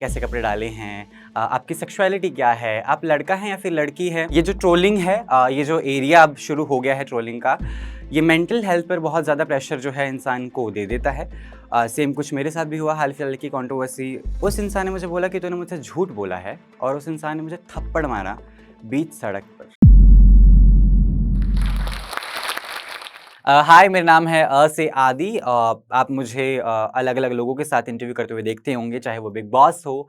कैसे कपड़े डाले हैं, आपकी सेक्सुअलिटी क्या है, आप लड़का हैं या फिर लड़की हैं। ये जो ट्रोलिंग है, ये जो एरिया अब शुरू हो गया है ट्रोलिंग का, ये मेंटल हेल्थ पर बहुत ज़्यादा प्रेशर जो है इंसान को दे देता है। सेम कुछ मेरे साथ भी हुआ हाल-फिलहाल की कंट्रोवर्सी। उस इंसान ने मुझे बोला कि तूने मुझसे झूठ बोला है और उस इंसान ने मुझे थप्पड़ मारा बीच सड़क पर। हाय, मेरा नाम है से आदि। आप मुझे अलग-अलग लोगों के साथ इंटरव्यू करते हुए देखते होंगे, चाहे वो बिग बॉस हो,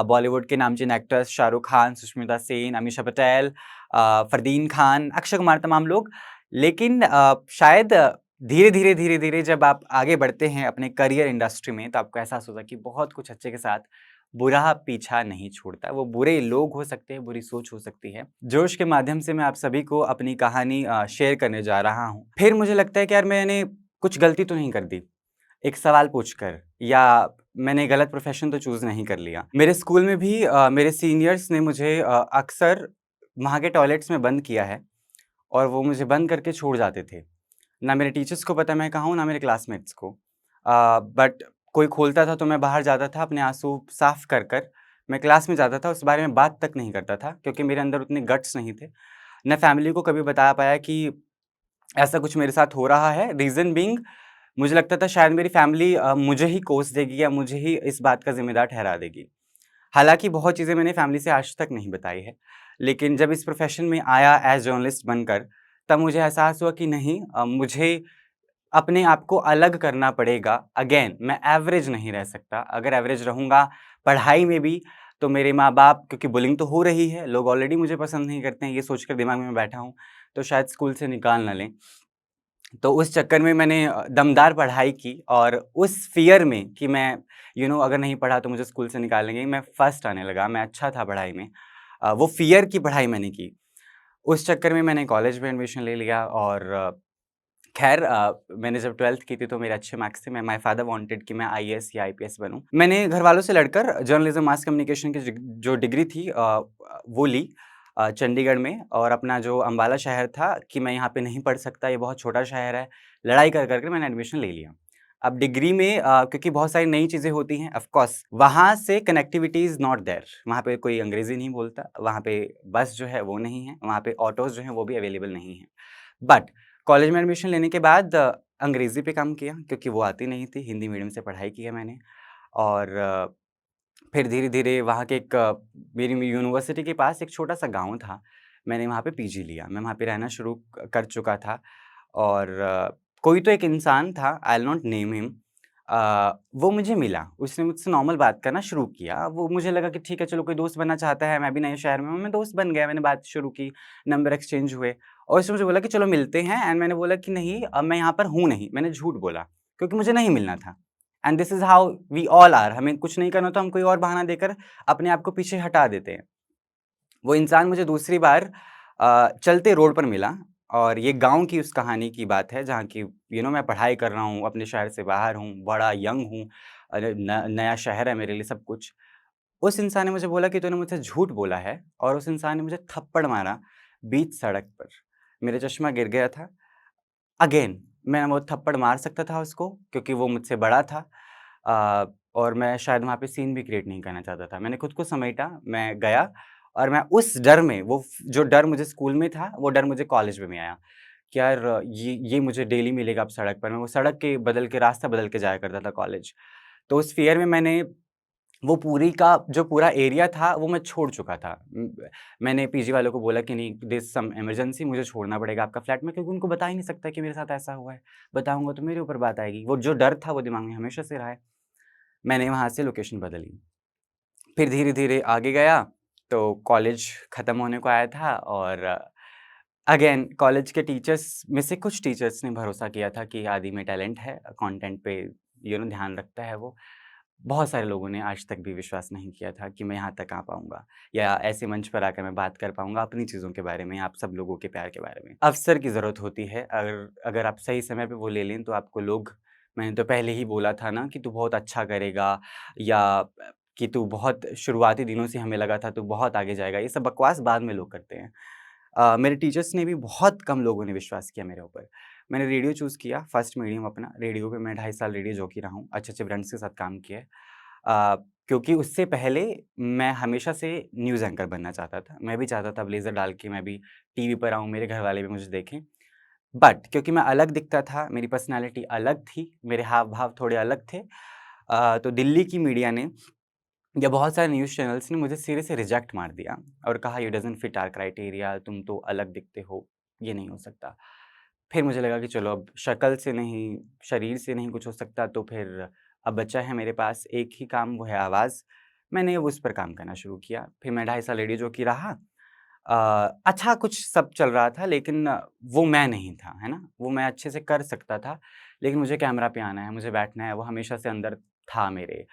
बॉलीवुड के नामचीन एक्टर्स शाहरुख खान, सुष्मिता सेन, अमीषा पटेल, फरदीन खान, अक्षय कुमार, तमाम लोग। लेकिन शायद धीरे-धीरे, धीरे-धीरे जब आप आगे बढ़ते हैं अपने करियर इंडस्ट्री में, तो आपको एहसास होता है कि बहुत कुछ अच्छे के साथ बुरा पीछा नहीं छोड़ता। वो बुरे लोग हो सकते हैं, बुरी सोच हो सकती है। जोश के माध्यम से मैं आप सभी को अपनी कहानी शेयर करने जा रहा हूँ। फिर मुझे लगता है कि यार मैंने कुछ गलती तो नहीं कर दी, एक सवाल पूछकर, या मैंने गलत प्रोफ़ेशन तो चूज़ नहीं कर लिया। मेरे स्कूल में भी मेरे सीनियर्स ने मुझे अक्सर वहाँ के टॉयलेट्स में बंद किया है और वो मुझे बंद करके छोड़ जाते थे। ना मेरे टीचर्स को पता मैं कहाँ हूँ, ना मेरे क्लासमेट्स को। बट कोई खोलता था तो मैं बाहर जाता था अपने आँसू साफ़ कर मैं क्लास में जाता था, उस बारे में बात तक नहीं करता था क्योंकि मेरे अंदर उतने गट्स नहीं थे। ना फैमिली को कभी बता पाया कि ऐसा कुछ मेरे साथ हो रहा है। रीज़न बीइंग मुझे लगता था शायद मेरी फैमिली मुझे ही कोस देगी या मुझे ही इस बात का ज़िम्मेदार ठहरा देगी। हालाँकि बहुत चीज़ें मैंने फैमिली से आज तक नहीं बताई है। लेकिन जब इस प्रोफ़ेशन में आया एज़ जर्नलिस्ट बनकर, तब मुझे एहसास हुआ कि नहीं, मुझे अपने आप को अलग करना पड़ेगा। अगेन मैं एवरेज नहीं रह सकता। अगर एवरेज रहूँगा पढ़ाई में भी, तो मेरे माँ-बाप, क्योंकि बुलिंग तो हो रही है, लोग ऑलरेडी मुझे पसंद नहीं करते हैं, ये सोचकर दिमाग में मैं बैठा हूँ, तो शायद स्कूल से निकाल ना लें। तो उस चक्कर में मैंने दमदार पढ़ाई की और उस फ़ियर में कि मैं अगर नहीं पढ़ा तो मुझे स्कूल से निकालेंगे, मैं फर्स्ट आने लगा, मैं अच्छा था पढ़ाई में। वो फ़ियर की पढ़ाई मैंने की। उस चक्कर में मैंने कॉलेज में एडमिशन ले लिया और ख़ैर मैंने जब 12th की थी तो मेरे अच्छे मार्क्स थे। माय फादर वांटेड कि मैं आईएएस या आईपीएस बनूँ। मैंने घरवालों से लड़कर जर्नलिज़्म मास कम्युनिकेशन की जो डिग्री थी वो ली चंडीगढ़ में, और अपना जो अम्बाला शहर था कि मैं यहाँ पे नहीं पढ़ सकता, ये बहुत छोटा शहर है, लड़ाई कर के मैंने एडमिशन ले लिया। अब डिग्री में क्योंकि बहुत सारी नई चीज़ें होती हैं, ऑफ़ कोर्स वहाँ से कनेक्टिविटी इज़ नॉट देयर। वहाँ पे कोई अंग्रेज़ी नहीं बोलता, वहाँ पे बस जो है वो नहीं है, वहाँ पे ऑटोज़ जो हैं वो भी अवेलेबल नहीं हैं। बट कॉलेज में एडमिशन लेने के बाद अंग्रेज़ी पे काम किया क्योंकि वो आती नहीं थी, हिंदी मीडियम से पढ़ाई की है मैंने। और फिर धीरे-धीरे वहाँ के मेरी यूनिवर्सिटी के पास एक छोटा-सा गाँव था, मैंने वहाँ पे पीजी लिया। मैं वहाँ पे रहना शुरू कर चुका था और कोई तो एक इंसान था, I will not name him, वो मुझे मिला, उसने मुझसे नॉर्मल बात करना शुरू किया। वो मुझे लगा कि ठीक है, चलो कोई दोस्त बनना चाहता है, मैं भी नए शहर में हूँ, मैं दोस्त बन गया, मैंने बात शुरू की, नंबर एक्सचेंज हुए और उसने मुझे बोला कि चलो मिलते हैं, एंड मैंने बोला कि नहीं, अब मैं यहाँ पर हूँ नहीं, मैंने झूठ बोला क्योंकि मुझे नहीं मिलना था। And this is how we all are, हमें कुछ नहीं करना तो हम कोई और बहाना देकर अपने आप को पीछे हटा देते हैं। वो इंसान मुझे दूसरी बार चलते रोड पर मिला और ये गाँव की उस कहानी की बात है जहाँ की मैं पढ़ाई कर रहा हूँ, अपने शहर से बाहर हूँ, बड़ा यंग हूँ, अरे न नया शहर है मेरे लिए सब कुछ। उस इंसान ने मुझे बोला कि तूने मुझसे झूठ बोला है और उस इंसान ने मुझे थप्पड़ मारा बीच सड़क पर। मेरा चश्मा गिर गया था। अगेन मैं वो थप्पड़ मार सकता था उसको क्योंकि वो मुझसे बड़ा था, और मैं शायद वहाँ पे सीन भी क्रिएट नहीं करना चाहता था। मैंने खुद को समेटा, मैं गया और मैं उस डर में जो डर मुझे स्कूल में था, वो डर मुझे कॉलेज में भी आया कि यार ये मुझे डेली मिलेगा अब सड़क पर। मैं वो सड़क के बदल के रास्ता बदल के जाया करता था कॉलेज। तो उस फ़ियर में मैंने वो पूरी का जो पूरा एरिया था, वो मैं छोड़ चुका था। मैंने पीजी वालों को बोला कि नहीं, देयर इज़ सम इमरजेंसी, मुझे छोड़ना पड़ेगा आपका फ्लैट में, क्योंकि उनको बता ही नहीं सकता कि मेरे साथ ऐसा हुआ है। बताऊँगा तो मेरे ऊपर बात आएगी। वो जो डर था वो दिमाग में हमेशा से रहा है। मैंने वहाँ से लोकेशन बदली। फिर धीरे-धीरे आगे गया, तो कॉलेज खत्म होने को आया था और अगेन कॉलेज के टीचर्स में से कुछ टीचर्स ने भरोसा किया था कि आदि में टैलेंट है, कंटेंट पे ध्यान रखता है वो। बहुत सारे लोगों ने आज तक भी विश्वास नहीं किया था कि मैं यहाँ तक आ पाऊँगा या ऐसे मंच पर आकर मैं बात कर पाऊँगा अपनी चीज़ों के बारे में, आप सब लोगों के प्यार के बारे में। अवसर की ज़रूरत होती है, अगर अगर आप सही समय पे वो ले लें तो आपको लोग, मैंने तो पहले ही बोला था ना कि तू बहुत अच्छा करेगा, या कि तू बहुत शुरुआती दिनों से हमें लगा था तू बहुत आगे जाएगा, ये सब बकवास बाद में लोग करते हैं। मेरे टीचर्स ने भी, बहुत कम लोगों ने विश्वास किया मेरे ऊपर। मैंने रेडियो चूज़ किया, फर्स्ट मीडियम अपना, रेडियो पे मैं 2.5 साल रेडियो जॉकी रहा हूँ, अच्छे-अच्छे ब्रांड्स के साथ काम किया है। क्योंकि उससे पहले मैं हमेशा से न्यूज़ एंकर बनना चाहता था। मैं भी चाहता था ब्लेज़र डाल के मैं भी टीवी पर आऊँ, मेरे घरवाले भी मुझे देखें। बट क्योंकि मैं अलग दिखता था, मेरी पर्सनैलिटी अलग थी, मेरे हाव-भाव थोड़े अलग थे, तो दिल्ली की मीडिया ने या बहुत सारे न्यूज़ चैनल्स ने मुझे सिरे से रिजेक्ट मार दिया और कहा you doesn't fit our criteria, तुम तो अलग दिखते हो, ये नहीं हो सकता। फिर मुझे लगा कि चलो अब शक्ल से नहीं, शरीर से नहीं कुछ हो सकता तो फिर अब बचा है मेरे पास एक ही काम, वो है आवाज़। मैंने अब उस पर काम करना शुरू किया। फिर मैं 2.5 साल रेडियो जॉकी रहा। अच्छा कुछ सब चल रहा था लेकिन वो मैं नहीं था, है ना? वो मैं अच्छे से कर सकता था, लेकिन मुझे कैमरा पे आना है, मुझे बैठना है, वो हमेशा से अंदर था मेरे।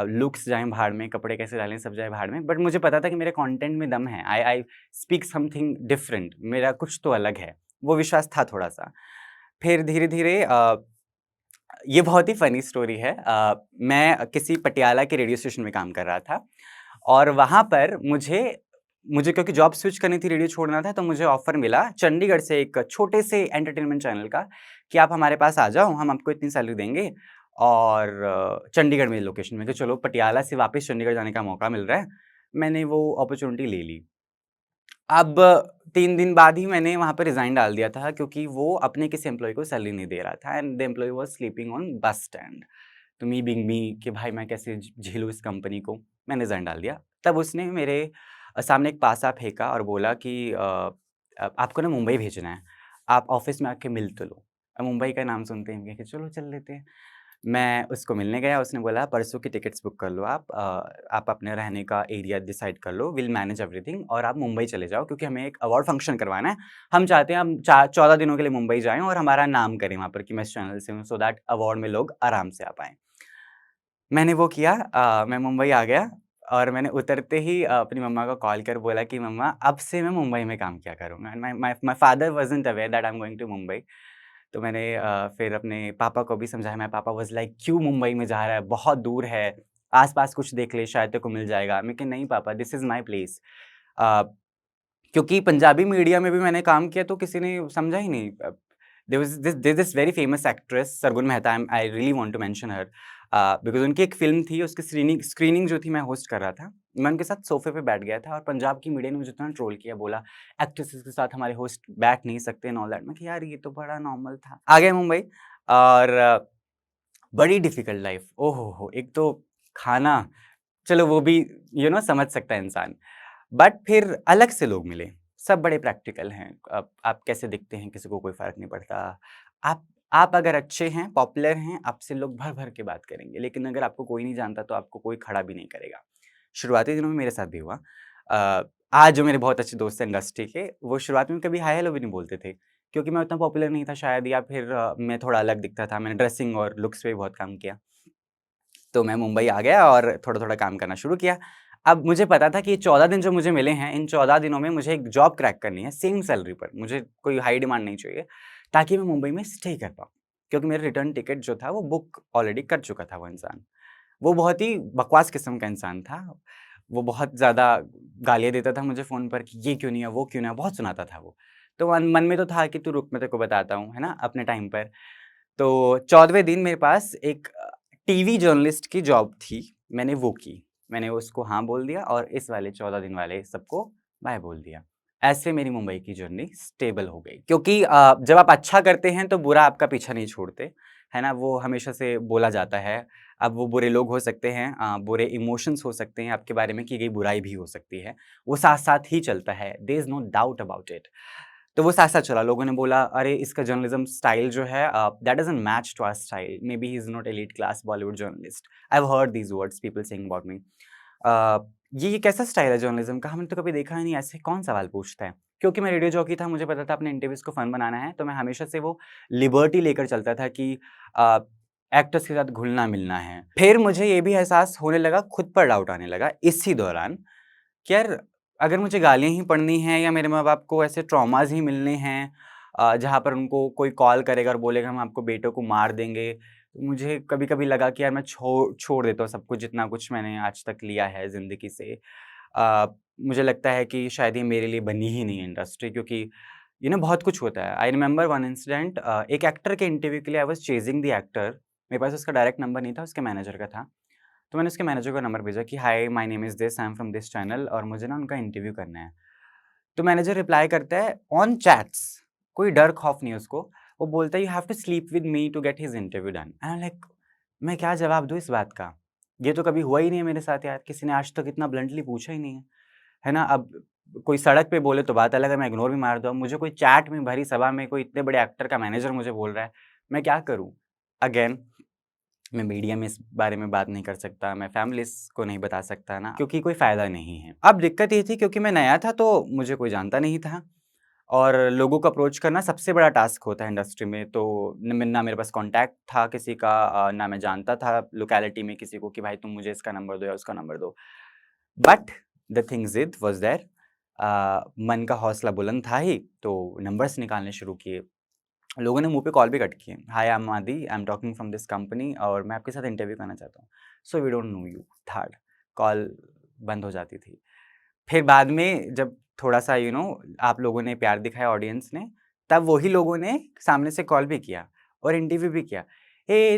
लुक्स जाएँ भाड़ में, कपड़े कैसे डालें सब जाए भाड़ में, बट मुझे पता था कि मेरे कंटेंट में दम है। आई स्पीक समथिंग डिफरेंट, मेरा कुछ तो अलग है, वो विश्वास था थोड़ा-सा। फिर धीरे-धीरे ये बहुत ही फ़नी स्टोरी है। मैं किसी पटियाला के रेडियो स्टेशन में काम कर रहा था और वहाँ पर मुझे मुझे क्योंकि जॉब स्विच करनी थी, रेडियो छोड़ना था, तो मुझे ऑफ़र मिला चंडीगढ़ से एक छोटे से एंटरटेनमेंट चैनल का कि आप हमारे पास आ जाओ, हम आपको इतनी सैलरी देंगे और चंडीगढ़ मेरी लोकेशन में कि चलो पटियाला से वापस चंडीगढ़ जाने का मौका मिल रहा है। मैंने वो अपॉर्च्युनिटी ले ली। अब 3 दिन बाद ही मैंने वहाँ पे रिज़ाइन डाल दिया था क्योंकि वो अपने किसी एम्प्लॉयी को सैलरी नहीं दे रहा था and the employee was sleeping on bus stand. तो मी बीइंग मी कि भाई मैं कैसे झेलूँ इस कंपनी को, मैंने रिज़ाइन डाल दिया। तब उसने मेरे सामने एक पासा फेंका और बोला कि आपको ना मुंबई भेजना है, आप ऑफ़िस में आके मिल तो लो। अब मुंबई का नाम सुनते ही हम कहे कि चलो चल लेते हैं। मैं उसको मिलने गया, उसने बोला परसों की टिकट्स बुक कर लो आप अपने रहने का एरिया डिसाइड कर लो, विल मैनेज एवरीथिंग और आप मुंबई चले जाओ क्योंकि हमें एक अवार्ड फंक्शन करवाना है। हम चाहते हैं हम चा 14 दिनों के लिए मुंबई जाएँ और हमारा नाम करें वहाँ पर कि मैं इस चैनल से हूँ सो दैट अवार्ड में लोग आराम से आ पाएँ। मैंने वो किया मैं मुंबई आ गया और मैंने उतरते ही अपनी मम्मा को कॉल कर बोला कि मम्मा अब से मैं मुंबई में काम किया करूँगा and my my my father wasn't aware that I am going to Mumbai. तो मैंने फिर अपने पापा को भी समझाया, माय पापा वाज़ लाइक क्यों मुंबई में जा रहा है? बहुत दूर है, आस-पास कुछ देख ले शायद तेरे को मिल जाएगा। मैं कि नहीं पापा दिस इज़ माय प्लेस। अ, क्योंकि पंजाबी मीडिया में भी मैंने काम किया तो किसी ने समझा ही नहीं। There this very famous actress Sargun Mehta I really want to mention her because उनकी एक फ़िल्म थी उसकी स्क्रीनिंग स्क्रीनिंग जो थी मैं होस्ट कर रहा था। मैं उनके साथ सोफ़े पे बैठ गया था और पंजाब की मीडिया ने मुझे इतना ट्रोल किया, बोला एक्ट्रेसेस के साथ हमारे होस्ट बैठ नहीं सकते एंड ऑल दैट। मैं कि यार ये तो बड़ा नॉर्मल था। आ गया मुंबई और बड़ी डिफ़िकल्ट लाइफ़ ओह हो! एक तो खाना चलो वो भी समझ सकता है इंसान। बट फिर अलग से लोग मिले, सब बड़े प्रैक्टिकल हैं। आप कैसे दिखते हैं किसी को कोई फ़र्क नहीं पड़ता। आप आप अगर अच्छे हैं, पॉपुलर हैं, आपसे लोग भर-भर के बात करेंगे, लेकिन अगर आपको कोई नहीं जानता तो आपको कोई खड़ा भी नहीं करेगा। शुरुआती दिनों में मेरे साथ भी हुआ। आज जो मेरे बहुत अच्छे दोस्त हैं इंडस्ट्री के, वो शुरुआत में कभी हाय हेलो भी नहीं बोलते थे, क्योंकि मैं उतना पॉपुलर नहीं था शायद या फिर मैं थोड़ा अलग दिखता था। मैंने ड्रेसिंग और लुक्स पे भी बहुत काम किया। तो मैं मुंबई आ गया और थोड़ा-थोड़ा काम करना शुरू किया। अब मुझे पता था कि ये 14 दिन जो मुझे मिले हैं, इन 14 दिनों में मुझे एक जॉब क्रैक करनी है, सेम सैलरी पर। मुझे कोई हाई डिमांड नहीं चाहिए, ताकि मैं मुंबई में स्टे कर पाऊँ। क्योंकि मेरा रिटर्न टिकट जो था, वो बुक ऑलरेडी कर चुका था वो इंसान। वो बहुत ही बकवास किस्म का इंसान था। वो बहुत ज़्यादा गालियाँ देता था मुझे फ़ोन पर कि ये क्यों नहीं है, वो क्यों नहीं है, बहुत सुनाता था वो। तो मन मन में तो था कि तू रुक मैं तेरे को बताता हूँ, है ना? अपने टाइम पर। तो 14वें दिन मेरे पास एक टीवी जर्नलिस्ट की जॉब थी, मैंने वो की। मैंने उसको हाँ बोल दिया और इस वाले 14 दिन वाले सबको बाय बोल दिया। ऐसे मेरी मुंबई की जर्नी स्टेबल हो गई क्योंकि जब आप अच्छा करते हैं तो बुरा आपका पीछा नहीं छोड़ते, है ना? वो हमेशा से बोला जाता है। अब वो बुरे लोग हो सकते हैं बुरे इमोशंस हो सकते हैं, आपके बारे में की गई बुराई भी हो सकती है। वो साथ-साथ ही चलता है, there is no doubt about it. तो वो साथ-साथ चला। लोगों ने बोला, "अरे! इसका जर्नलिज़्म स्टाइल जो है that doesn't match to our style. Maybe he is not elite class Bollywood journalist." I have heard these words people saying about me. Uh, ये कैसा स्टाइल है जर्नलिज़्म का? हमने तो कभी देखा ही नहीं, ऐसे कौन सवाल पूछता है? क्योंकि मैं रेडियो जॉकी था, मुझे पता था अपने इंटरव्यूज़ को फन बनाना है, तो मैं हमेशा से वो लिबर्टी लेकर चलता था कि अ, एक्टर्स के साथ घुलना-मिलना है। फिर मुझे ये भी एहसास होने लगा, खुद पर डाउट आने लगा इसी दौरान कि यार अगर मुझे गालियाँ ही पड़नी हैं या मेरे माँ-बाप को ऐसे ट्रॉमाज़ ही मिलने हैं जहाँ पर उनको कोई कॉल करेगा और बोलेगा हम आपको बेटों को मार देंगे। तो मुझे कभी-कभी लगा कि यार मैं छोड़ देता हूँ सब कुछ जितना कुछ मैंने आज तक लिया है ज़िंदगी से। अ, मुझे लगता है कि शायद ये मेरे लिए बनी ही नहीं है इंडस्ट्री क्योंकि बहुत कुछ होता है। आई रिमेंबर वन इंसिडेंट एक एक्टर के इंटरव्यू के लिए I was chasing the actor. मेरे पास उसका डायरेक्ट नंबर नहीं था, उसके मैनेजर का था। तो मैंने उसके मैनेजर को नंबर भेजा कि hi my name is this, I am from this channel और मुझे ना उनका इंटरव्यू करना है। तो मैनेजर रिप्लाई करता है ऑन चैट्स, कोई डर खौफ नहीं उसको। वो बोलता है you have to sleep with me to get his interview done. I am like मैं क्या जवाब दूँ इस बात का? ये तो कभी हुआ ही नहीं है मेरे साथ यार, किसी ने आज तक इतना ब्लंटली पूछा ही नहीं है। है ना? अब कोई सड़क पे बोले तो बात अलग है, मैं इग्नोर भी मार दूँ। अब मुझे कोई चैट में भरी सभा में कोई इतने बड़े एक्टर का मैनेजर मुझे बोल रहा है, मैं क्या करूँ? अगेन मैं मीडिया में इस बारे में बात नहीं कर सकता, मैं फैमिलीज़ को नहीं बता सकता ना, क्योंकि कोई फ़ायदा नहीं है। अब दिक्कत ये थी क्योंकि मैं नया था तो मुझे कोई जानता नहीं था और लोगों को अप्रोच करना सबसे बड़ा टास्क होता है इंडस्ट्री में। तो ना मेरे पास कॉन्टैक्ट था किसी का, ना मैं जानता था लोकेलिटी में किसी को कि भाई तुम मुझे इसका नंबर दो या उसका नंबर दो। बट द थिंग ज़िद वाज़ देयर, मन का हौसला बुलंद था ही, तो नंबर्स निकालने शुरू किए। लोगों ने मुँह पे कॉल भी कट किए। हाय I am Adi, I am talking from this company और मैं आपके साथ इंटरव्यू करना चाहता हूँ। So we don't know you. Third call बंद हो जाती थी। फिर बाद में जब थोड़ा-सा आप लोगों ने प्यार दिखाया ऑडियंस ने, तब वही लोगों ने सामने से कॉल भी किया और इंटरव्यू भी किया।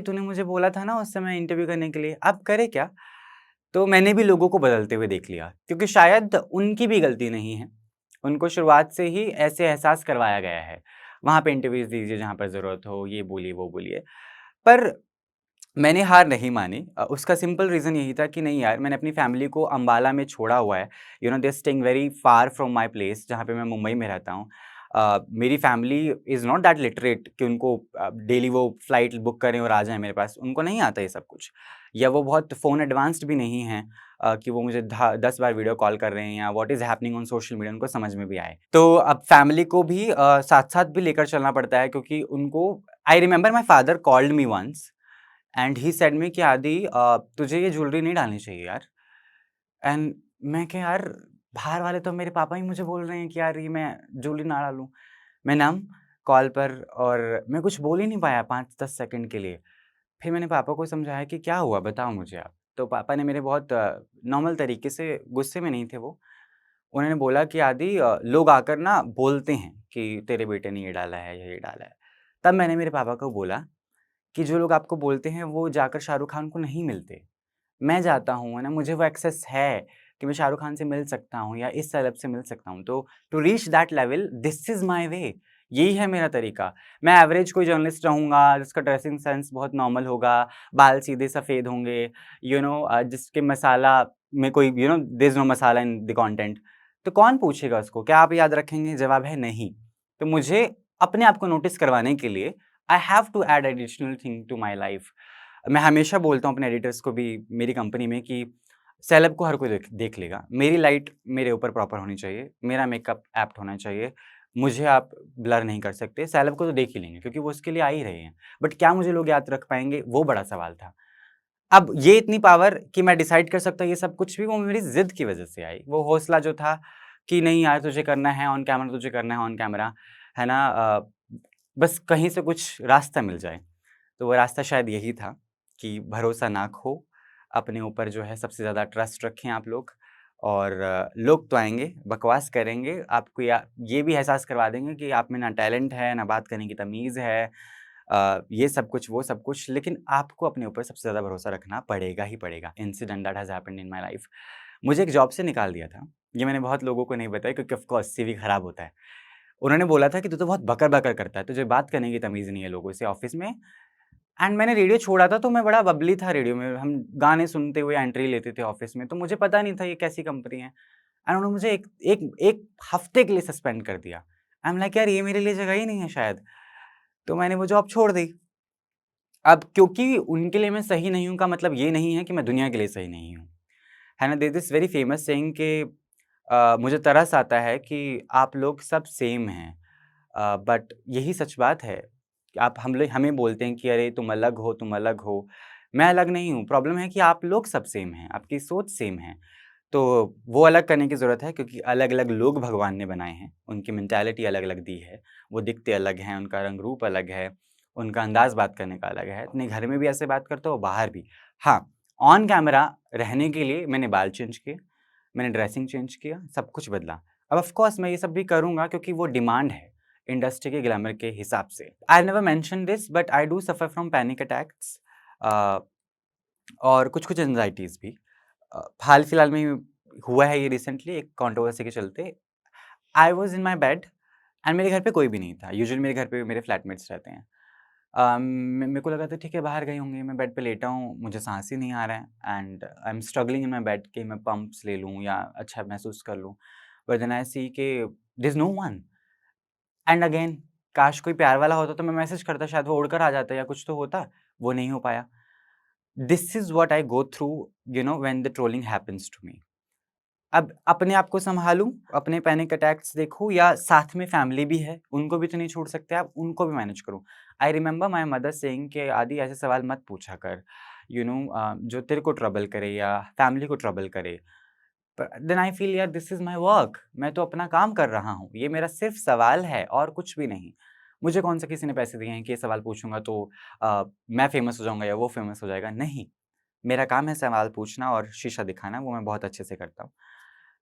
तूने मुझे बोला था ना उस समय इंटरव्यू करने के लिए, अब करे क्या?" तो मैंने भी लोगों को बदलते हुए देख लिया, क्योंकि शायद उनकी भी गलती नहीं है। उनको शुरुआत से ही ऐसे एहसास करवाया गया है, वहाँ पे इंटरव्यूज़ दीजिए जहाँ पर ज़रूरत हो, ये बोलिए, वो बोलिए। पर मैंने हार नहीं मानी। उसका सिंपल रीज़न यही था कि नहीं यार, मैंने अपनी फैमिली को अम्बाला में छोड़ा हुआ है। They are staying very far from my place, जहाँ पे मैं मुंबई में रहता हूँ। मेरी family is not that literate कि उनको डेली वो फ्लाइट बुक करें और आ जाएँ मेरे पास, उनको नहीं आता ये सब कुछ। या वो बहुत फ़ोन एडवांस्ड भी नहीं हैं, कि वो मुझे धा 10 बार वीडियो कॉल कर रहे हैं या what is happening on social media उनको समझ में भी आए। तो अब फैमिली को भी साथ-साथ भी लेकर चलना पड़ता है, क्योंकि उनको I remember my father called me once and he said me कि आदि, तुझे ये ज्वेलरी नहीं डालनी चाहिए यार। एंड मैं क्या यार, बाहर वाले तो मेरे पापा ही मुझे बोल रहे हैं कि यार ये मैं ज्वेलरी ना डालूँ। मैं नम कॉल पर, और मैं कुछ बोल ही नहीं पाया 5-10 सेकंड के लिए। फिर मैंने पापा को समझाया कि क्या हुआ बताओ मुझे आप। तो पापा ने मेरे बहुत नॉर्मल तरीके से, गुस्से में नहीं थे वो। उन्होंने बोला कि आदि, लोग आकर ना बोलते हैं कि तेरे बेटे ने ये डाला है या ये डाला है। तब मैंने मेरे पापा को बोला कि जो लोग आपको बोलते हैं वो जाकर शाहरुख खान को नहीं मिलते। मैं जाता हूँ, है ना, मुझे वो एक्सेस है कि मैं शाहरुख खान से मिल सकता हूँ या इस सेलेब से मिल सकता हूँ। तो to reach that level this is my way, यही है मेरा तरीका। मैं एवरेज कोई जर्नलिस्ट रहूँगा जिसका ड्रेसिंग सेंस बहुत नॉर्मल होगा, बाल सीधे सफ़ेद होंगे, जिसके मसाला में कोई there is no masala in the content. तो कौन पूछेगा उसको? क्या आप याद रखेंगे? जवाब है नहीं। तो मुझे अपने आप को नोटिस करवाने के लिए I have to add additional thing to my life. मैं हमेशा बोलता हूँ अपने एडिटर्स को भी मेरी कंपनी में कि सेलेब को हर कोई देख देख लेगा। मेरी लाइट मेरे ऊपर प्रॉपर होनी चाहिए, मेरा मेकअप ऐप्ट होना चाहिए, मुझे आप ब्लर नहीं कर सकते। सेलेब को तो देख ही लेंगे क्योंकि वो उसके लिए आ ही रहे हैं। बट क्या मुझे लोग याद रख पाएँगे, वो बड़ा सवाल था। अब ये इतनी पावर कि मैं डिसाइड कर सकता हूँ ये सब कुछ भी, वो मेरी ज़िद की वज़ह से आई। वो हौसला जो था कि नहीं यार तुझे करना है ऑन कैमरा, तुझे करना है ऑन कैमरा, है ना? बस कहीं से कुछ रास्ता मिल जाए। तो वो रास्ता शायद यही था कि भरोसा ना खो, अपने ऊपर जो है सबसे ज़्यादा ट्रस्ट रखें आप लोग, और लोग तो आएँगे, बकवास करेंगे, आपको या ये भी एहसास करवा देंगे कि आप में ना टैलेंट है, ना बात करने की तमीज़ है, ये सब कुछ, वो सब कुछ, लेकिन आपको अपने ऊपर सबसे ज़्यादा भरोसा रखना पड़ेगा ही पड़ेगा। Incident that has happened in my life. मुझे एक जॉब से निकाल दिया था। ये मैंने बहुत लोगों को नहीं बताया क्योंकि ऑफ़ कोर्स सीवी खराब होता है। उन्होंने बोला था कि तू तो बहुत बकर-बकर करता है, तुझे बात करने की तमीज़ नहीं है लोगों से ऑफ़िस में। एंड मैंने रेडियो छोड़ा था तो मैं बड़ा बबली था रेडियो में, हम गाने सुनते हुए एंट्री लेते थे ऑफ़िस में, तो मुझे पता नहीं था ये कैसी कंपनी है। एंड उन्होंने मुझे एक एक 1 हफ़्ते के लिए सस्पेंड कर दिया। आई एम लाइक यार ये मेरे लिए जगह ही नहीं है शायद। तो मैंने वो जॉब छोड़ दी। अब क्योंकि उनके लिए मैं सही नहीं हूँ का मतलब ये नहीं है कि मैं दुनिया के लिए सही नहीं हूँ। है ना? There is this very famous saying कि मुझे तरस आता है कि आप लोग सब सेम हैं। बट यही सच बात है कि आप हम लोग हमें बोलते हैं कि अरे तुम अलग हो, तुम अलग हो। मैं अलग नहीं हूँ, प्रॉब्लम है कि आप लोग सब सेम हैं, आपकी सोच सेम है। तो वो अलग करने की ज़रूरत है क्योंकि अलग-अलग लोग भगवान ने बनाए हैं, उनकी मेंटालिटी अलग-अलग दी है, वो दिखते अलग हैं, उनका रंग-रूप अलग है, उनका अंदाज़ बात करने का अलग है। अपने घर में भी ऐसे बात करता हूँ, बाहर भी। हाँ, ऑन कैमरा रहने के लिए मैंने बाल चेंज किए, मैंने ड्रेसिंग चेंज किया, सब कुछ बदला। अब ऑफ़ कोर्स मैं ये सब भी करूँगा क्योंकि वो डिमांड है, इंडस्ट्री के ग्लैमर के हिसाब से। I never mention this but I do suffer from panic attacks. Uh और कुछ-कुछ एंग्ज़ायटीज़ भी। हाल-फिलहाल में ही हुआ है ये रिसेंटली एक कंट्रोवर्सी के चलते। I was in my bed and मेरे घर पे कोई भी नहीं था। यूजुअली मेरे घर पे मेरे फ्लैटमेट्स रहते हैं। मेरे को लगा था ठीक है बाहर गए होंगे, मैं बेड पे लेटा हूँ, मुझे साँस ही नहीं आ रहा है and I am struggling in my bed कि मैं पम्प्स ले लूँ या अच्छा महसूस कर लूँ। बट देन आई सी के there is no one and again काश कोई प्यार वाला होता तो मैं मैसेज करता, शायद वो उड़कर आ जाता या कुछ तो होता, वो नहीं हो पाया। This is what I go through when the trolling happens to me. अब अपने आप को सँभालूँ, अपने पैनिक अटैक्स देखूँ या साथ में फैमिली भी है, उनको भी तो नहीं छोड़ सकते आप, उनको भी मैनेज करूँ। आई रिमेंबर माय मदर सेइंग कि आदि ऐसे सवाल मत पूछा कर, जो तेरे को ट्रबल करे या फैमिली को ट्रबल करे। प देन आई फील यार दिस इज़ माय वर्क, मैं तो अपना काम कर रहा हूँ, ये मेरा सिर्फ़ सवाल है और कुछ भी नहीं। मुझे कौन-सा किसी ने पैसे दिए हैं कि ये सवाल पूछूँगा तो मैं फ़ेमस हो जाऊँगा या वो फ़ेमस हो जाएगा, नहीं। मेरा काम है सवाल पूछना और शीशा दिखाना, वो मैं बहुत अच्छे से करता हूँ।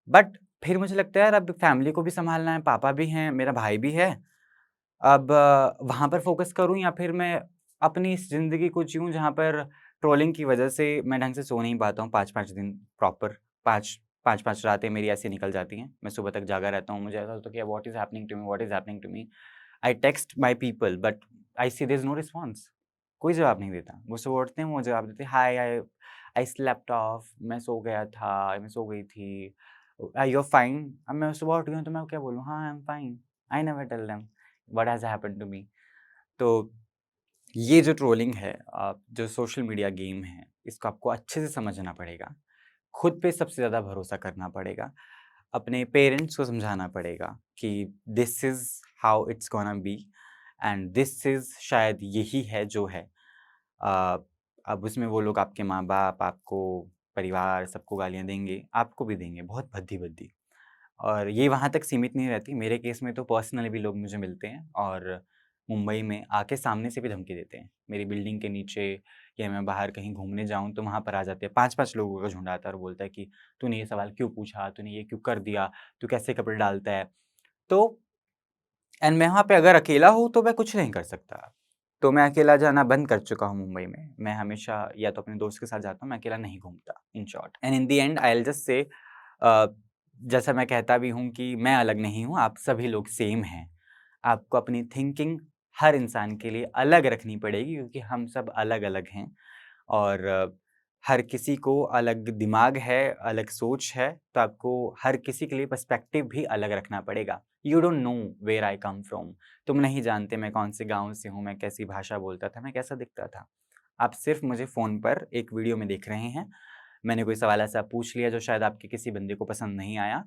बट फिर मुझे लगता है यार अब फैमिली को भी सँभालना है, पापा भी हैं, मेरा भाई भी है। अब वहाँ पर फ़ोकस करूँ या फिर मैं अपनी इस ज़िंदगी को जिऊँ जहाँ पर ट्रोलिंग की वज़ह से मैं ढंग से सो नहीं पाता हूँ 5-5 दिन प्रॉपर 5 रातें मेरी ऐसी निकल जाती हैं। मैं सुबह तक जागा रहता हूँ, मुझे ऐसा होता है कि what is happening to me what is happening to me? I text my people but I see there is no response. कोई जवाब नहीं देता। वो सुबह उठते हैं, वो जवाब देते हैं, हाय आई आई स्लेप्ट ऑफ, मैं सो गया था, मैं सो गई थी। You are fine? अब मैं सुबह उठ गई हूँ तो मैं क्या बोलूँ? हाँ, I am fine. I never tell them what has happened to me. तो ये जो ट्रोलिंग है जो सोशल मीडिया गेम है, इसको आपको अच्छे से समझना पड़ेगा। खुद पे सबसे ज़्यादा भरोसा करना पड़ेगा। अपने पेरेंट्स को समझाना पड़ेगा कि this is how it's gonna be and this is शायद यही है जो है। अ, अब उसमें वो लोग आपके माँ-बाप, आपको परिवार सबको गालियाँ देंगे, आपको भी देंगे बहुत भद्दी-भद्दी। और ये वहाँ तक सीमित नहीं रहती, मेरे केस में तो पर्सनली भी लोग मुझे मिलते हैं और मुंबई में आके सामने से भी धमकी देते हैं। मेरी बिल्डिंग के नीचे या मैं बाहर कहीं घूमने जाऊँ तो वहाँ पर आ जाते हैं, 5-5 लोगों का झुंड आता है और बोलता है कि तूने ये सवाल क्यों पूछा? तूने ये क्यों कर दिया? तू कैसे कपड़े डालता है? तो एंड मैं वहाँ पे अगर अकेला हूँ तो मैं कुछ नहीं कर सकता। तो मैं अकेला जाना बंद कर चुका हूँ मुंबई में। मैं हमेशा या तो अपने दोस्त के साथ जाता हूँ, मैं अकेला नहीं घूमता in short. And in the end I will just say uh, जैसा मैं कहता भी हूँ कि मैं अलग नहीं हूँ, आप सभी लोग सेम हैं। आपको अपनी थिंकिंग हर इंसान के लिए अलग रखनी पड़ेगी क्योंकि हम सब अलग-अलग हैं और हर किसी को अलग दिमाग है, अलग सोच है, तो आपको हर किसी के लिए पर्सपेक्टिव भी अलग रखना पड़ेगा। You don't know where I come from. तुम नहीं जानते मैं कौन से गाँव से हूँ, मैं कैसी भाषा बोलता था, मैं कैसा दिखता था। आप सिर्फ़ मुझे फ़ोन पर एक वीडियो में देख रहे हैं। मैंने कोई सवाल ऐसा पूछ लिया जो शायद आपके किसी बंदे को पसंद नहीं आया,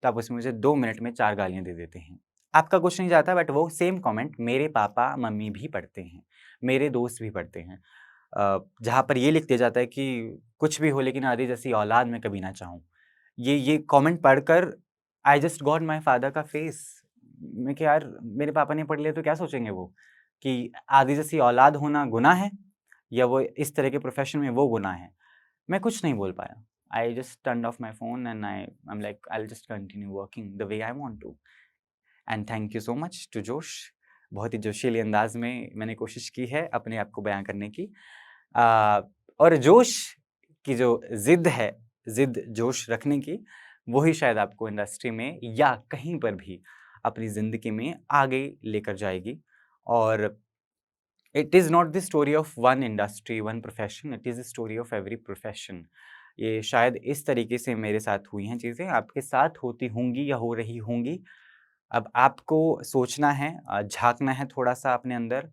तो आप उसमें मुझे 2 मिनट में 4 गालियाँ दे देते हैं। आपका कुछ नहीं जाता बट वो सेम कमेंट मेरे पापा-मम्मी भी पढ़ते हैं, मेरे दोस्त भी पढ़ते हैं। जहाँ पर ये लिख दिया जाता है कि कुछ भी हो लेकिन आदि जैसी औलाद मैं कभी ना चाहूँ। ये कमेंट पढ़कर I just got my father का फेस। मैं कि यार मेरे पापा ने पढ़ लिया तो क्या सोचेंगे वो? कि आदि जैसी औलाद होना गुनाह है या वो इस तरह के प्रोफ़ेशन में वो गुनाह है? मैं कुछ नहीं बोल पाया। I just turned off my phone and I am like I will just continue working the way I want to. And thank you so much to Josh. बहुत ही जोशीले अंदाज़ में मैंने कोशिश की है अपने आप को बयाँ करने की। अ, और जोश की जो ज़िद है, ज़िद जोश रखने की, वो ही शायद आपको इंडस्ट्री में या कहीं पर भी अपनी ज़िंदगी में आगे लेकर जाएगी। और it is not the story of one industry, one profession, it is the story of every profession. ये शायद इस तरीके से मेरे साथ हुई हैं चीज़ें, आपके साथ होती होंगी या हो रही होंगी। अब आपको सोचना है झाँकना है थोड़ा-सा अपने अंदर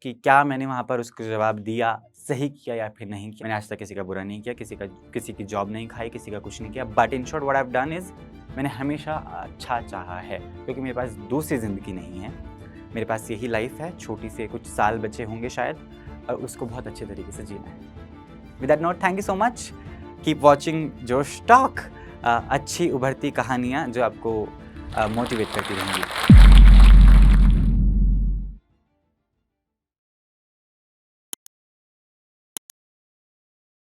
कि क्या मैंने वहाँ पर उसको जवाब दिया, सही किया या फिर नहीं किया। मैंने आज तक किसी का बुरा नहीं किया, किसी की जॉब नहीं खाई, किसी का कुछ नहीं किया। But in short what I have done is मैंने हमेशा अच्छा चाहा है क्योंकि मेरे पास दूसरी ज़िंदगी नहीं है। मेरे पास यही लाइफ़ है, छोटी से कुछ साल बचे होंगे शायद और उसको बहुत अच्छे तरीके से जीना है। With that note thank you so much. Keep watching जोश टॉक। अच्छी उभरती कहानियाँ जो आपको मोटिवेट करती रहेंगी।